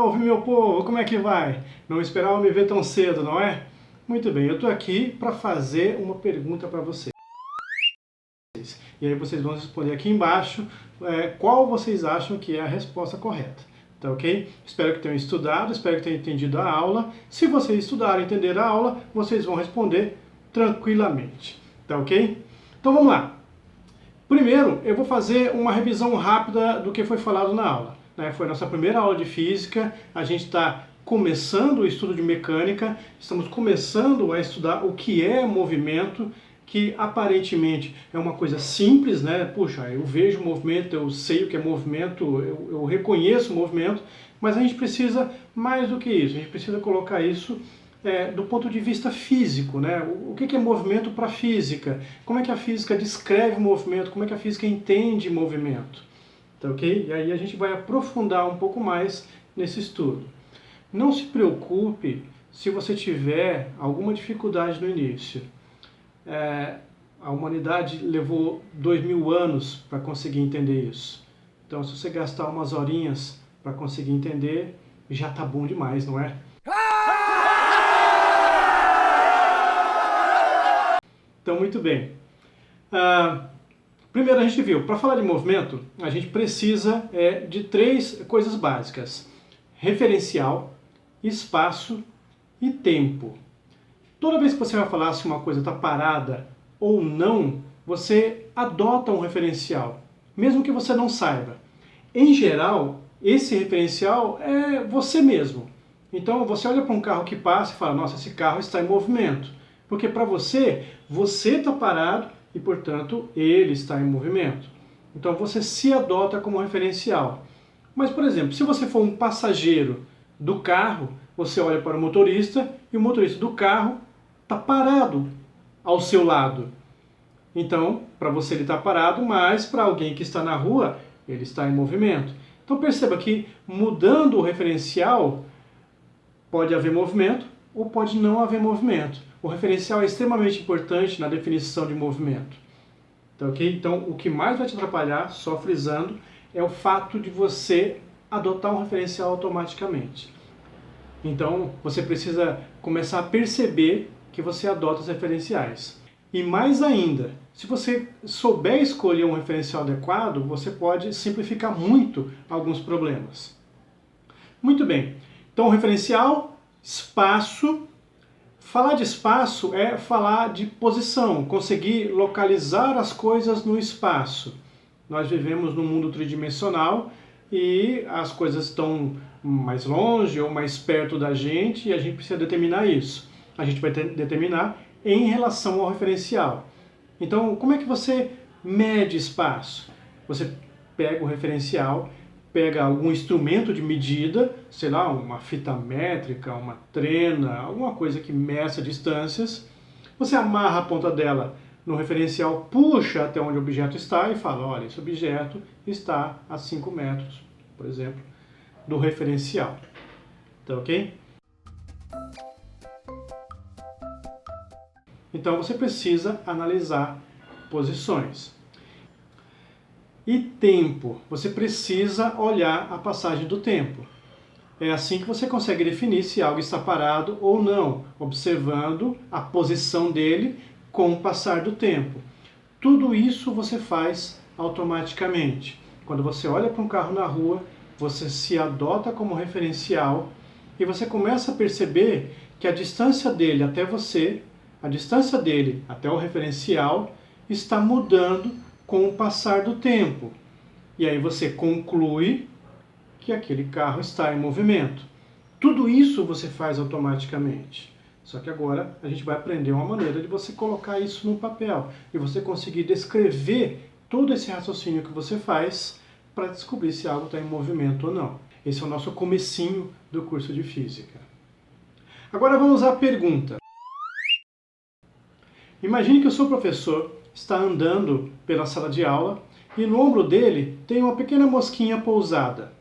Salve, meu povo! Como é que vai? Não esperava me ver tão cedo, não é? Muito bem, eu estou aqui para fazer uma pergunta para vocês. E aí vocês vão responder aqui embaixo qual vocês acham que é a resposta correta. Tá ok? Espero que tenham estudado, espero que tenham entendido a aula. Se vocês estudaram e entenderam a aula, vocês vão responder tranquilamente. Tá ok? Então vamos lá. Primeiro, eu vou fazer uma revisão rápida do que foi falado na aula. Foi a nossa primeira aula de física, a gente está começando o estudo de mecânica, estamos começando a estudar o que é movimento, que aparentemente é uma coisa simples, né? Puxa, eu vejo movimento, eu sei o que é movimento, eu reconheço o movimento, mas a gente precisa mais do que isso, a gente precisa colocar isso do ponto de vista físico, né? O que é movimento para a física? Como é que a física descreve o movimento? Como é que a física entende movimento? Tá ok? E aí a gente vai aprofundar um pouco mais nesse estudo. Não se preocupe se você tiver alguma dificuldade no início. A humanidade levou 2000 anos para conseguir entender isso. Então, se você gastar umas horinhas para conseguir entender, já tá bom demais, não é? Então, muito bem. Primeiro a gente viu, para falar de movimento, a gente precisa de três coisas básicas. Referencial, espaço e tempo. Toda vez que você vai falar se uma coisa está parada ou não, você adota um referencial, mesmo que você não saiba. Em geral, esse referencial é você mesmo. Então você olha para um carro que passa e fala, nossa, esse carro está em movimento. Porque para você está parado e, portanto, ele está em movimento. Então você se adota como referencial. Mas, por exemplo, se você for um passageiro do carro, você olha para o motorista e o motorista do carro está parado ao seu lado. Então, para você ele está parado, mas para alguém que está na rua, ele está em movimento. Então perceba que mudando o referencial, pode haver movimento ou pode não haver movimento. O referencial é extremamente importante na definição de movimento. Tá, ok? Então, o que mais vai te atrapalhar, só frisando, é o fato de você adotar um referencial automaticamente. Então, você precisa começar a perceber que você adota os referenciais. E mais ainda, se você souber escolher um referencial adequado, você pode simplificar muito alguns problemas. Muito bem. Então, referencial, espaço. Falar de espaço é falar de posição, conseguir localizar as coisas no espaço. Nós vivemos num mundo tridimensional e as coisas estão mais longe ou mais perto da gente e a gente precisa determinar isso. A gente vai determinar em relação ao referencial. Então, como é que você mede espaço? Você pega o referencial, pega algum instrumento de medida, sei lá, uma fita métrica, uma trena, alguma coisa que meça distâncias, você amarra a ponta dela no referencial, puxa até onde o objeto está e fala, olha, esse objeto está a 5 metros, por exemplo, do referencial. Tá ok? Então você precisa analisar posições. E tempo, você precisa olhar a passagem do tempo. É assim que você consegue definir se algo está parado ou não, observando a posição dele com o passar do tempo. Tudo isso você faz automaticamente. Quando você olha para um carro na rua, você se adota como referencial e você começa a perceber que a distância dele até você, a distância dele até o referencial, está mudando com o passar do tempo. E aí você conclui que aquele carro está em movimento. Tudo isso você faz automaticamente. Só que agora a gente vai aprender uma maneira de você colocar isso no papel e você conseguir descrever todo esse raciocínio que você faz para descobrir se algo está em movimento ou não. Esse é o nosso comecinho do curso de Física. Agora vamos à pergunta. Imagine que o seu professor está andando pela sala de aula e no ombro dele tem uma pequena mosquinha pousada.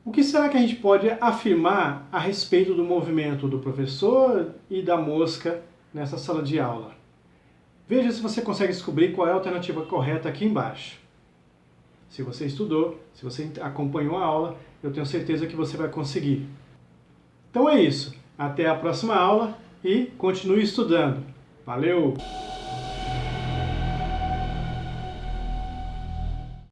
O que será que a gente pode afirmar a respeito do movimento do professor e da mosca nessa sala de aula? Veja se você consegue descobrir qual é a alternativa correta aqui embaixo. Se você estudou, se você acompanhou a aula, eu tenho certeza que você vai conseguir. Então é isso. Até a próxima aula e continue estudando. Valeu!